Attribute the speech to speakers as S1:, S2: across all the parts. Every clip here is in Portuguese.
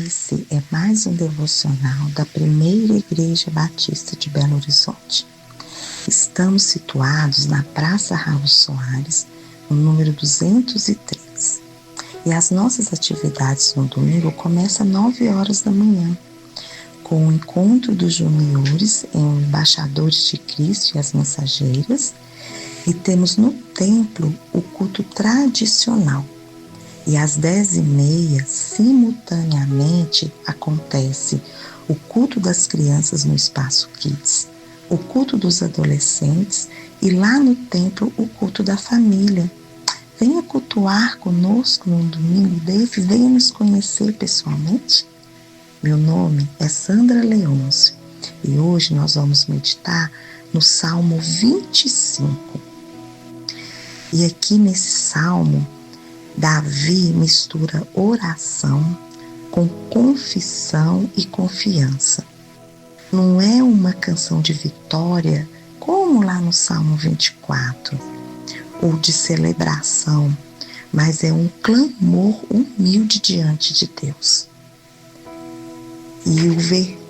S1: Esse é mais um devocional da Primeira Igreja Batista de Belo Horizonte. Estamos situados na Praça Raul Soares, no número 203. E as nossas atividades no domingo começam às 9 horas da manhã, com o encontro dos juniores em Embaixadores de Cristo e as Mensageiras, e temos no templo o culto tradicional. E às 10h30, simultaneamente, acontece o culto das crianças no Espaço Kids, o culto dos adolescentes e lá no templo o culto da família. Venha cultuar conosco num domingo desses, venha nos conhecer pessoalmente. Meu nome é Sandra Leôncio e hoje nós vamos meditar no Salmo 25. E aqui nesse salmo, Davi mistura oração com confissão e confiança. Não é uma canção de vitória, como lá no Salmo 24, ou de celebração, mas é um clamor humilde diante de Deus. E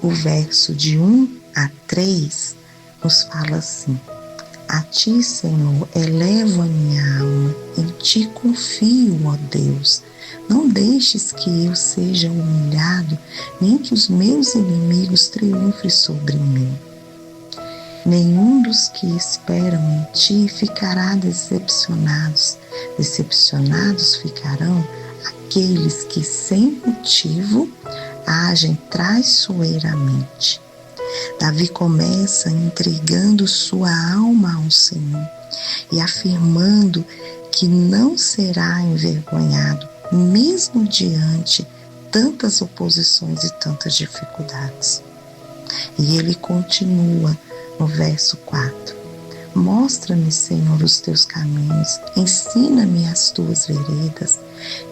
S1: o verso de 1 a 3 nos fala assim: a ti, Senhor, elevo a minha alma, em ti confio, ó Deus. Não deixes que eu seja humilhado, nem que os meus inimigos triunfem sobre mim. Nenhum dos que esperam em ti ficará decepcionados. Decepcionados ficarão aqueles que, sem motivo, agem traiçoeiramente. Davi começa entregando sua alma ao Senhor e afirmando que não será envergonhado, mesmo diante tantas oposições e tantas dificuldades. E ele continua no verso 4. Mostra-me, Senhor, os teus caminhos, ensina-me as tuas veredas,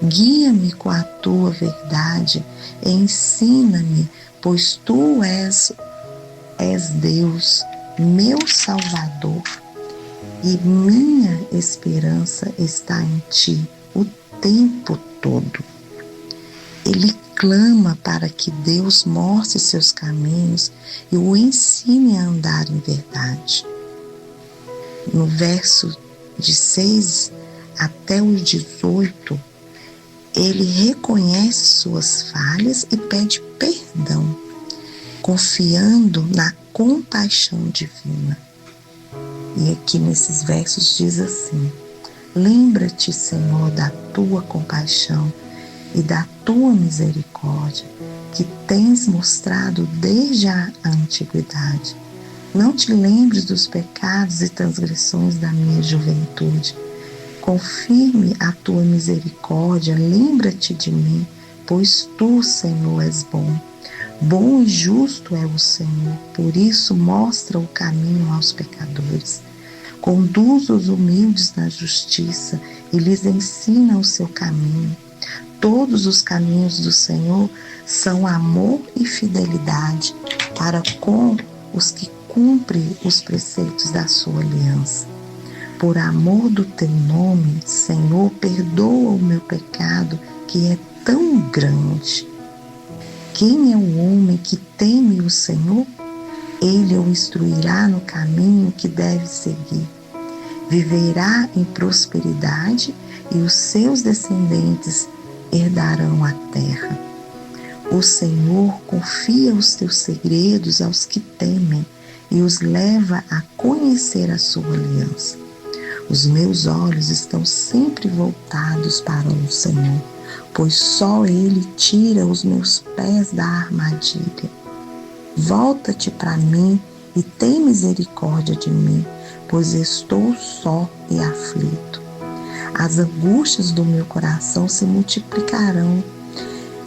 S1: guia-me com a tua verdade, ensina-me, pois tu és Deus, meu Salvador, e minha esperança está em ti o tempo todo. Ele clama para que Deus mostre seus caminhos e o ensine a andar em verdade. No verso de 6 até o 18, ele reconhece suas falhas e pede perdão, confiando na compaixão divina. E aqui nesses versos diz assim: lembra-te, Senhor, da tua compaixão e da tua misericórdia, que tens mostrado desde a antiguidade. Não te lembres dos pecados e transgressões da minha juventude. Confirme a tua misericórdia, lembra-te de mim, pois tu, Senhor, és bom. Bom e justo é o Senhor, por isso mostra o caminho aos pecadores. Conduz os humildes na justiça e lhes ensina o seu caminho. Todos os caminhos do Senhor são amor e fidelidade para com os que cumprem os preceitos da sua aliança. Por amor do teu nome, Senhor, perdoa o meu pecado, que é tão grande. Quem é o homem que teme o Senhor? Ele o instruirá no caminho que deve seguir. Viverá em prosperidade e os seus descendentes herdarão a terra. O Senhor confia os teus segredos aos que temem e os leva a conhecer a sua aliança. Os meus olhos estão sempre voltados para o Senhor, pois só Ele tira os meus pés da armadilha. Volta-te para mim e tem misericórdia de mim, pois estou só e aflito. As angústias do meu coração se multiplicarão.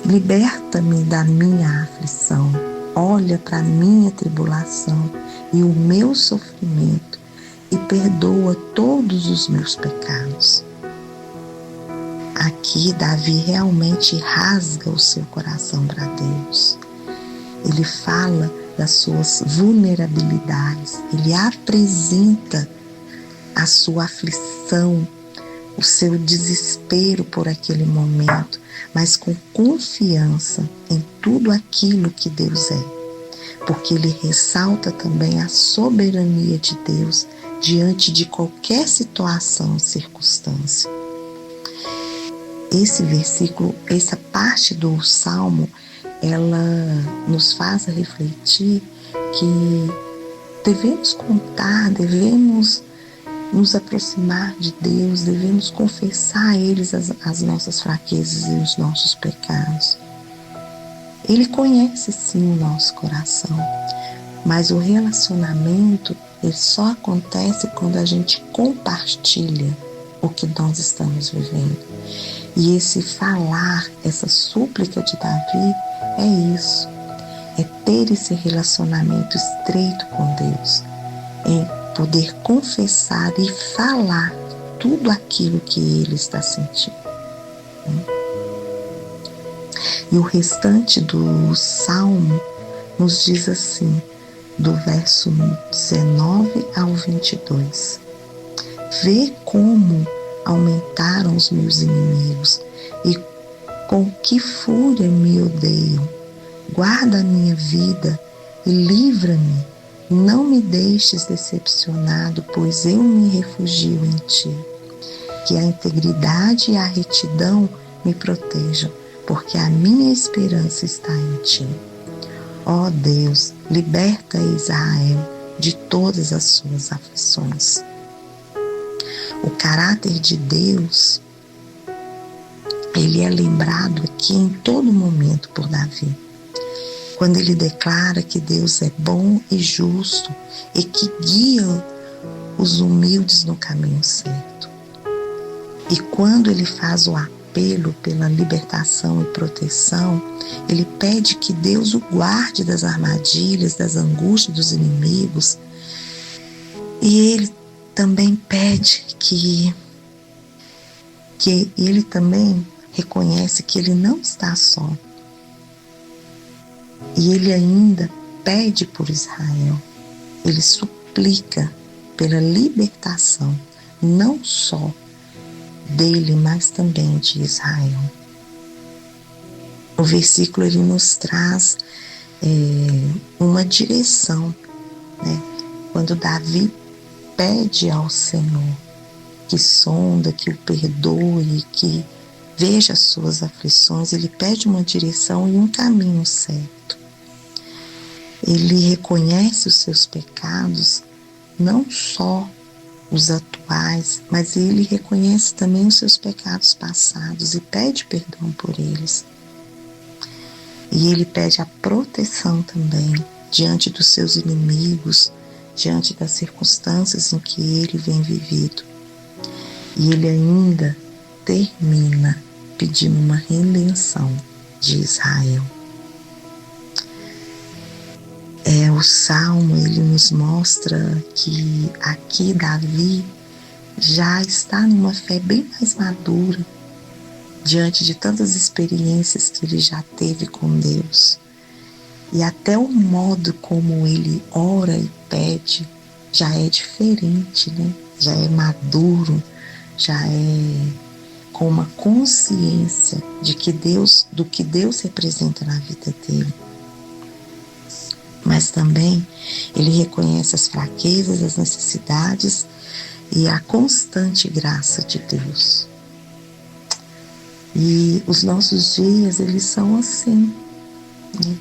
S1: Liberta-me da minha aflição. Olha para a minha tribulação e o meu sofrimento e perdoa todos os meus pecados. Aqui Davi realmente rasga o seu coração para Deus. Ele fala das suas vulnerabilidades, ele apresenta a sua aflição o seu desespero por aquele momento, mas com confiança em tudo aquilo que Deus é, porque ele ressalta também a soberania de Deus diante de qualquer situação e circunstância. Esse versículo, essa parte do Salmo, ela nos faz refletir que devemos contar, devemos nos aproximar de Deus, devemos confessar a Ele as nossas fraquezas e os nossos pecados. Ele conhece sim o nosso coração, mas o relacionamento ele só acontece quando a gente compartilha o que nós estamos vivendo. E esse falar, essa súplica de Davi é isso, é ter esse relacionamento estreito com Deus, é poder confessar e falar tudo aquilo que ele está sentindo. E o restante do Salmo nos diz assim, do verso 19 ao 22. Vê como aumentaram os meus inimigos e com que fúria me odeiam. Guarda a minha vida e livra-me. Não me deixes decepcionado, pois eu me refugio em ti. Que a integridade e a retidão me protejam, porque a minha esperança está em ti. Ó Deus, liberta Israel de todas as suas aflições. O caráter de Deus, ele é lembrado aqui em todo momento por Davi. Quando ele declara que Deus é bom e justo e que guia os humildes no caminho certo. E quando ele faz o apelo pela libertação e proteção, ele pede que Deus o guarde das armadilhas, das angústias dos inimigos. E ele também pede que ele também reconhece que ele não está só. E ele ainda pede por Israel. Ele suplica pela libertação, não só dele, mas também de Israel. O versículo ele nos traz uma direção, né? Quando Davi pede ao Senhor que sonda, que o perdoe, que veja as suas aflições, ele pede uma direção e um caminho certo. Ele reconhece os seus pecados, não só os atuais, mas ele reconhece também os seus pecados passados e pede perdão por eles. E ele pede a proteção também diante dos seus inimigos, diante das circunstâncias em que ele vem vivido. E ele ainda termina pedindo uma redenção de Israel. O Salmo ele nos mostra que aqui Davi já está numa fé bem mais madura diante de tantas experiências que ele já teve com Deus. E até o modo como ele ora e pede já é diferente, né? Já é maduro, já é com uma consciência de que do que Deus representa na vida dele. Mas também ele reconhece as fraquezas, as necessidades e a constante graça de Deus. E os nossos dias, eles são assim, né?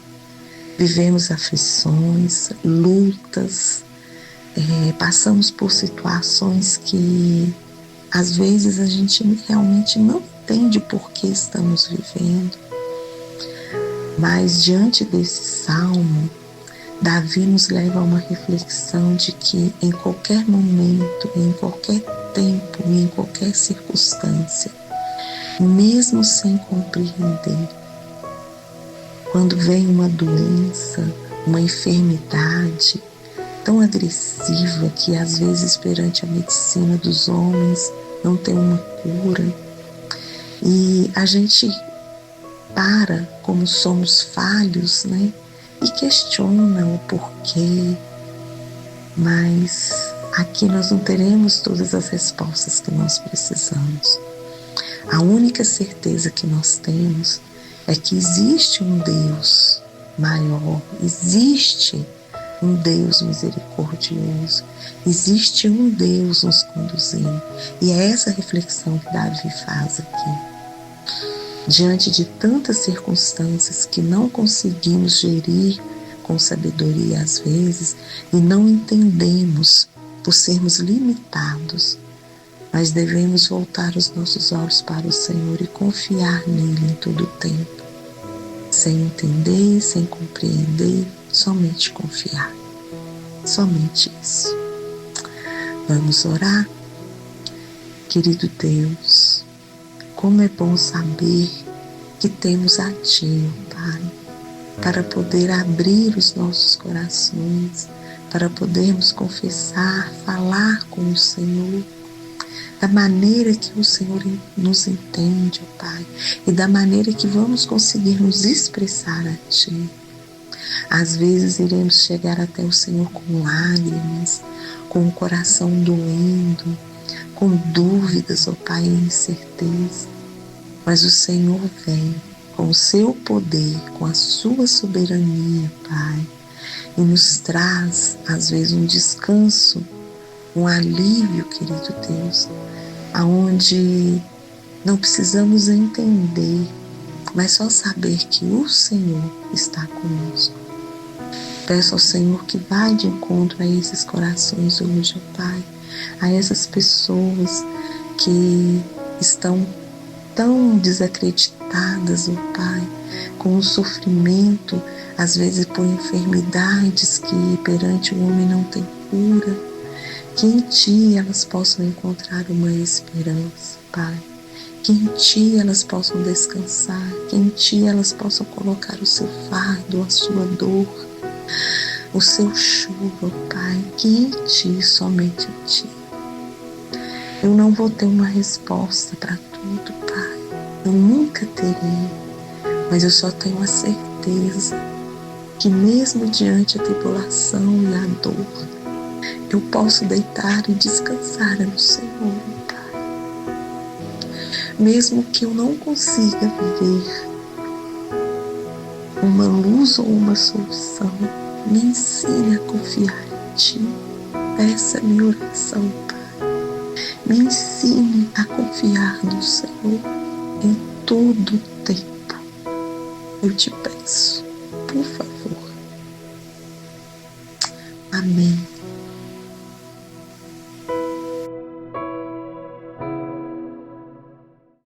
S1: Vivemos aflições, lutas, passamos por situações que às vezes a gente realmente não entende por que estamos vivendo. Mas diante desse salmo, Davi nos leva a uma reflexão de que em qualquer momento, em qualquer tempo e em qualquer circunstância, mesmo sem compreender, quando vem uma doença, uma enfermidade tão agressiva que às vezes perante a medicina dos homens não tem uma cura, e a gente para, como somos falhos, né? E questiona o porquê, mas Aqui nós não teremos todas as respostas que nós precisamos. A única certeza que nós temos é que existe um Deus maior, existe um Deus misericordioso, existe um Deus nos conduzindo. E é essa reflexão que Davi faz aqui. Diante de tantas circunstâncias que não conseguimos gerir com sabedoria às vezes e não entendemos por sermos limitados, mas devemos voltar os nossos olhos para o Senhor e confiar nele em todo o tempo, sem entender, sem compreender, somente confiar. Somente isso. Vamos orar? Querido Deus, como é bom saber que temos a Ti, Pai, para poder abrir os nossos corações, para podermos confessar, falar com o Senhor, da maneira que o Senhor nos entende, ó Pai, e da maneira que vamos conseguir nos expressar a Ti. Às vezes iremos chegar até o Senhor com lágrimas, com o coração doendo, com dúvidas, ó Pai, e incerteza. Mas o Senhor vem com o seu poder, com a sua soberania, Pai, e nos traz, às vezes, um descanso, um alívio, querido Deus, aonde não precisamos entender, mas só saber que o Senhor está conosco. Peço ao Senhor que vá de encontro a esses corações hoje, ó Pai, a essas pessoas que estão tão desacreditadas, ó Pai, com o sofrimento, às vezes por enfermidades que perante o homem não tem cura, que em Ti elas possam encontrar uma esperança, Pai, que em Ti elas possam descansar, que em Ti elas possam colocar o seu fardo, a sua dor, o seu choro, Pai, que em Ti, somente em Ti. Eu não vou ter uma resposta para tudo, Pai, eu nunca terei, mas eu só tenho a certeza que mesmo diante da tribulação e a dor, eu posso deitar e descansar no Senhor, Pai. Mesmo que eu não consiga ver uma luz ou uma solução, me ensine a confiar em Ti. Essa é a minha oração, Pai. Me ensine a confiar no Senhor em todo o tempo. Eu te peço, por favor. Amém.